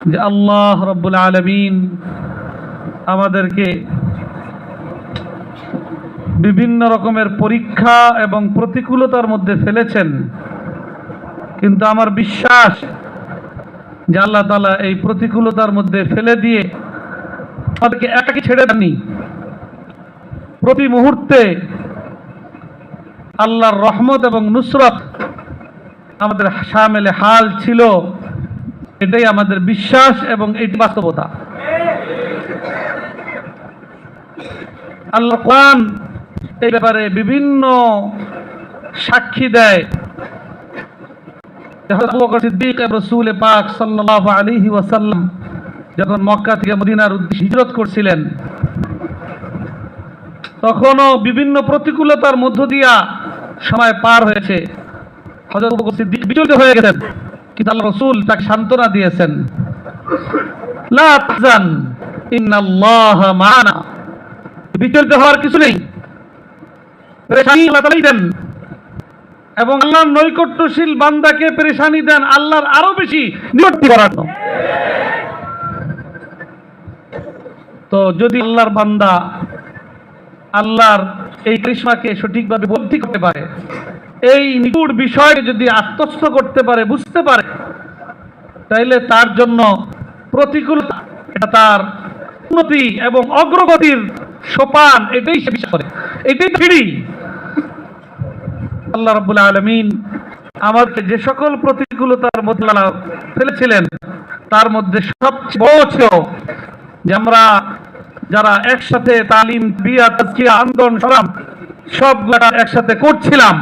যে আল্লাহ রাব্বুল আলামিন আমাদেরকে বিভিন্ন রকমের পরীক্ষা এবং প্রতিকূলতার মধ্যে ফেলেছেন, কিন্তু আমার বিশ্বাস যে আল্লাহ তাআলা এই প্রতিকূলতার মধ্যে ফেলে দিয়ে আমাদেরকে একাকী ছেড়ে দেননি। প্রতি মুহূর্তে আল্লাহর রহমত এবং নুসরত আমাদের শামিলে হাল ছিল, এটাই আমাদের বিশ্বাস এবং এটি বাস্তবতা। আল্লাহ কোরআন এই ব্যাপারে বিভিন্ন সাক্ষী দেয়। হযরত আবু বকর সিদ্দিক এবং রাসূল পাক সাল্লাল্লাহু আলাইহি ওয়াসাল্লাম যখন মক্কা থেকে মদিনার উদ্দেশ্যে হিজরত করছিলেন, তখনও বিভিন্ন প্রতিকূলতার মধ্য দিয়া সময় পার হয়েছে। হযরত আবু বকর সিদ্দিক বিচলিত হয়ে গেছেন, কিন্তু আল্লাহ রাসূল তাকে সান্ত্বনা দিয়েছেন, লা তাহজান ইন্নাল্লাহা মা'ানা। বিচলিত হওয়ার কিছু নেই, পেরেশানি আল্লাহ তাআলাই দেন এবং আল্লাহর নৈকট্যশীল বান্দাকে পেরেশানি দেন আল্লাহর আরো বেশি নিকটবর্তী করার জন্য। তো যদি আল্লাহর বান্দা আল্লাহর এই করিশ্মাকে সঠিকভাবে উপলব্ধি করতে পারে, এই নিগুড় বিষয়কে যদি আত্মস্থ করতে পারে, বুঝতে পারে, তাইলে তার জন্য প্রতিকূলতা এটা তার উন্নতি এবং অগ্রগতির সোপান, এটাই সে বিশ্বাস করে, এটাই সিঁড়ি। আল্লাহ রাব্বুল আলামিন আমাদেরকে যে সকল প্রতিকূলতার মধ্যে ফেলেছিলেন, তার মধ্যে সবচেয়ে বড় ছিল যে আমরা যারা একসাথে তালিম, বিয়া, তাজকিয়া, আন্দোলন, সংগ্রাম সবগুলা একসাথে করছিলাম,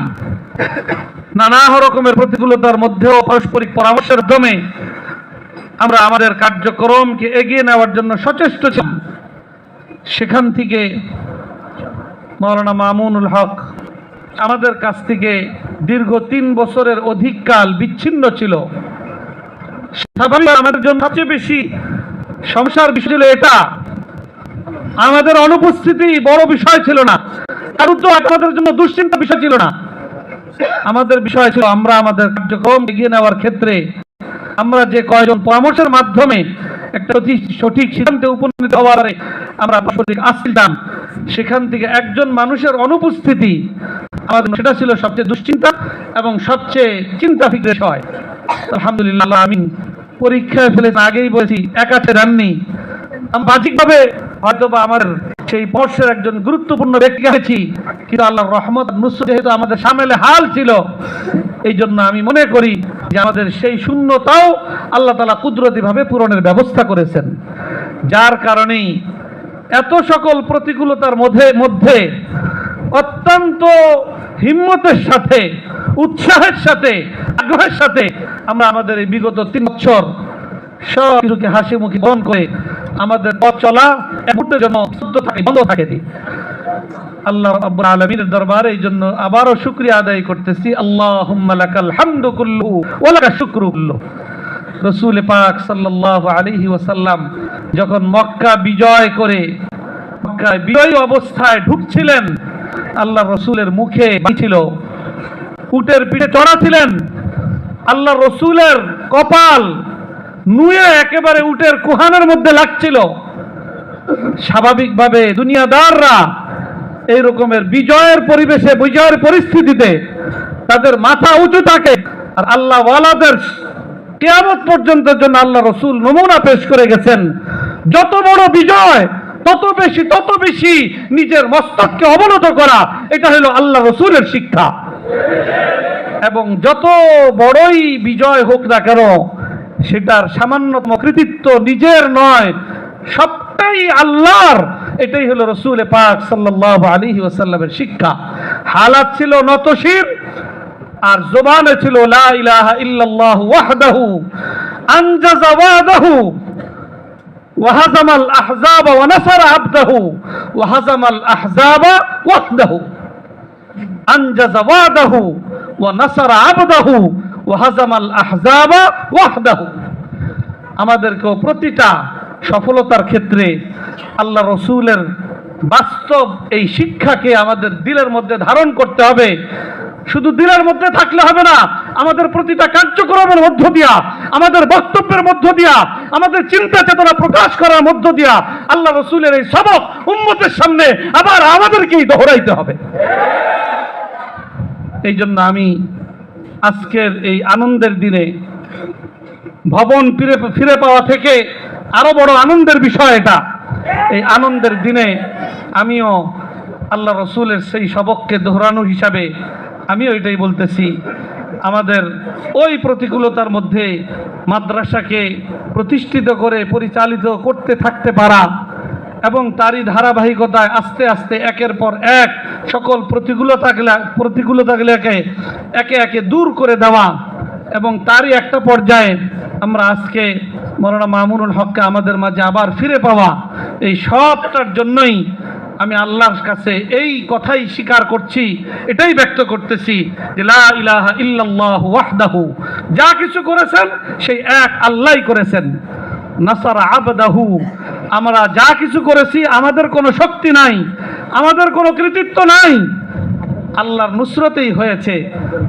নানা রকমের প্রতিকূলতার মধ্যেও পারস্পরিক পরামর্শের মাধ্যমে আমরা আমাদের কার্যক্রমকে এগিয়ে নেওয়ার জন্য সচেষ্ট ছিলাম। সেখান থেকে মাওলানা মামুনুল হক আমাদের কাছ থেকে দীর্ঘ 3 বছরের অধিক কাল বিচ্ছিন্ন ছিল। স্বাভাবিক, আমাদের জন্য সবচেয়ে বেশি সমস্যার বিষয় ছিল এটা, আমাদের অনুপস্থিতি বড় বিষয় ছিল না, তার উদ্যোগ আমাদের জন্য দুশ্চিন্তার বিষয় ছিল না। আমাদের বিষয় ছিল আমরা আমাদের কার্যক্রম এগিয়ে নেওয়ার ক্ষেত্রে আমরা যে কয়জন পরামর্শের মাধ্যমে একটা সঠিক সিদ্ধান্তে উপনীত হওয়ার আমরা আসছিলাম, সেখান থেকে একজন মানুষের অনুপস্থিতি আমাদের সেটা ছিল সবচেয়ে দুশ্চিন্তা এবং সবচেয়ে চিন্তা ফিক্রের বিষয়। আলহামদুলিল্লাহ, আমি পরীক্ষায় ফেলেছি, আগেই বলেছি, একা ছেড়াননি। বাহ্যিকভাবে হয়তো বা আমার সেই পর্ষের একজন গুরুত্বপূর্ণ ব্যক্তি আছি, কিন্তু আল্লাহর রহমত নুসরত যেহেতু আমাদের সামনে হাল ছিল, এই জন্য আমি মনে করি যে আমাদের সেই শূন্যতাও আল্লাহ তাআলা কুদরতিভাবে পূরণের ব্যবস্থা করেছেন। যার কারণেই এত সকল প্রতিকূলতার মধ্যে অত্যন্ত হিম্মতের সাথে, উৎসাহের সাথে, আগ্রহের সাথে আমরা আমাদের এই বিগত 3 বছর সব কিছুকে হাসি মুখে বহন করে আমাদের পথ চলা এক মুহূর্তের জন্য বন্ধ থাকেনি। আল্লাহ রাব্বুল আলামিনের দরবারে এই জন্য আবারও শুকরিয়া আদায় করতেছি। আল্লাহুম্মা লাকাল হামদু কুল্লুহু ওয়া লাকাশ শুকরু কুল্লুহু। রাসূল পাক সাল্লাল্লাহু আলাইহি ওয়াসাল্লাম যখন মক্কা বিজয় করে মক্কায় বিজয়ী অবস্থায় ঢুকছিলেন, আল্লাহ রাসূলের মুখে ছিল, উটের পিঠে চড়া ছিলেন, আল্লাহ রাসূলের কপাল নুয়ে একেবারে উটের কুহানের মধ্যে লাগছিল। স্বাভাবিকভাবে দুনিয়াদাররা এই রকমের বিজয়ের পরিবেশে, বিজয়ের পরিস্থিতিতে তাদের মাথা উঁচু থাকে, আর আল্লাহ ওয়ালাদের কিয়ামত পর্যন্তের জন্য আল্লাহ রাসূল নমুনা পেশ করে গেছেন। যত বড় বিজয় তত বেশি নিজের মস্তককে অবনত করা, এটা হলো আল্লাহ রাসূলের শিক্ষা। এবং যত বড়ই বিজয় হোক না কেন, সেটার সামান্যতম কৃতিত্ব নিজের নয়, সবটাই আল্লাহর। এটাই হলো রাসূল পাক সাল্লাল্লাহু আলাইহি ওয়াসাল্লামের শিক্ষা। হালাত ছিল নতশির, আর জবানে ছিল লা ইলাহা ইল্লাল্লাহু ওয়াহদাহু আনজাযা ওয়াদাহু ওয়া হাযামাল আহযাবা ওয়া নাসারা আবদাহু ওয়া হাযামাল আহযাবা ওয়াহদাহু। আনজাযা ওয়াদাহু ওয়া নাসারা আবদাহু ওয়া হাযামাল আহযাবা ওয়াহদাহু। আমাদেরকে প্রতিটা সফলতার ক্ষেত্রে আল্লাহ রাসূলের বাস্তব এই শিক্ষাকে আমাদের দিলের মধ্যে ধারণ করতে হবে। শুধু দিলের মধ্যে থাকলে হবে না, আমাদের প্রতিটা কার্যক্রমের মধ্য দিয়া, আমাদের বক্তব্যের মধ্য দিয়া, আমাদের চিন্তা চেতনা প্রকাশ করার মধ্য দিয়া আল্লাহ রসুলের এই সবক উম্মতের সামনে আবার আমাদেরকেই দোহরাইতে হবে। এই জন্য আমি আজকের এই আনন্দের দিনে ভবন ফিরে পাওয়া থেকে আরো বড় আনন্দের বিষয় এটা, এই আনন্দের দিনে আমিও আল্লাহ রসুলের সেই সবককে দোহরানো হিসাবে আমিও এটাই বলতেছি, আমাদের ওই প্রতিকূলতার মধ্যে মাদ্রাসাকে প্রতিষ্ঠিত করে পরিচালিত করতে থাকতে পারা এবং তারই ধারাবাহিকতায় আস্তে আস্তে একের পর এক সকল প্রতিকূলতাগুলোকে একে একে দূর করে দেওয়া এবং তারই একটা পর্যায়ে আমরা আজকে মৌলানা মামুনুল হককে আমাদের মাঝে আবার ফিরে পাওয়া, এই সবটার জন্যই আমি আল্লাহর কাছে এই কথাই স্বীকার করছি, এটাই ব্যক্ত করতেছি যে লা ইলাহা ইল্লাল্লাহু ওয়াহদাহু, যা কিছু করেছেন সেই এক আল্লাহই করেছেন। নাসারা আবদাহু, আমরা যা কিছু করেছি আমাদের কোনো শক্তি নাই, আমাদের কোনো কৃতিত্ব নাই, আল্লাহর নুসরতেই হয়েছে।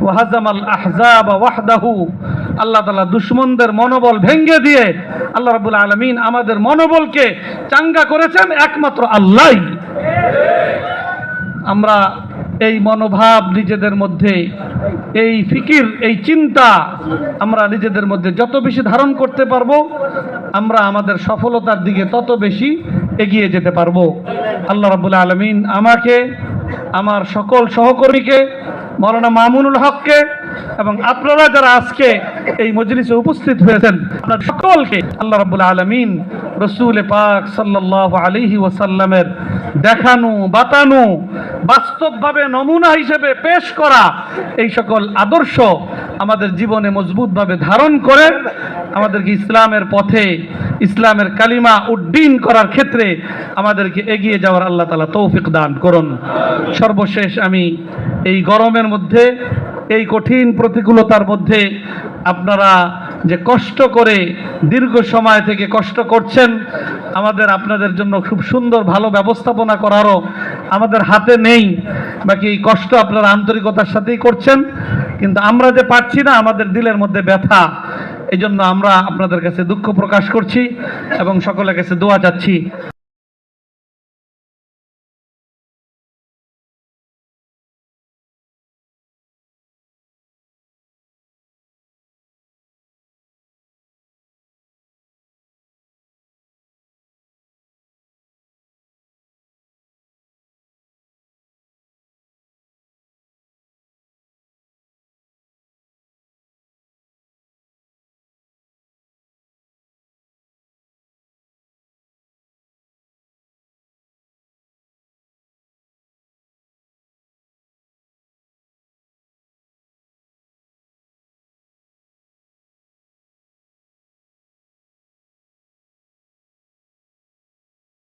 ওয়াহাজামাল আহজাব ওয়াহদাহু, আল্লাহ তাআলা দুশমনদের মনোবল ভেঙে দিয়ে আল্লাহ রাব্বুল আলামিন আমাদের মনোবলকে চাঙ্গা করেছেন একমাত্র আল্লাহই। আমরা এই মনোভাব নিজেদের মধ্যে, এই ফিকির, এই চিন্তা আমরা নিজেদের মধ্যে যত বেশি ধারণ করতে পারবো, আমরা আমাদের সফলতার দিকে তত বেশি এগিয়ে যেতে পারবো। আল্লাহ রাব্বুল আলামিন আমাকে, আমার সকল সহকর্মীকে, মৌলানা মামুনুল হককে এবং আপনারা যারা আজকে এই মজলিসে উপস্থিত হয়েছেন আপনার সকলকে আল্লাহ রাব্বুল আলামিন রসুল পাক সাল্লাল্লাহু আলাইহি ওয়াসাল্লামের দেখানো, বাতানো, বাস্তবভাবে নমুনা হিসেবে পেশ করা এই সকল আদর্শ আমাদের জীবনে মজবুতভাবে ধারণ করে আমাদেরকে ইসলামের পথে, ইসলামের কালিমা উড্ডীন করার ক্ষেত্রে আমাদেরকে এগিয়ে যাওয়ার আল্লাহ তাআলা তৌফিক দান করুন। সর্বশেষ আমি এই গরমের মধ্যে, এই কঠিন প্রতিকূলতার মধ্যে আপনারা যে কষ্ট করে দীর্ঘ সময় থেকে কষ্ট করছেন, আপনাদের জন্য খুব সুন্দর ভালো ব্যবস্থাপনা করারও আমাদের হাতে নেই, বাকি এই কষ্ট আপনারা আন্তরিকতার সাথেই করছেন, কিন্তু আমরা যে পারছি না, আমাদের দিলের মধ্যে ব্যথা, এই জন্য আমরা আপনাদের কাছে দুঃখ প্রকাশ করছি এবং সকলের কাছে দোয়া চাচ্ছি।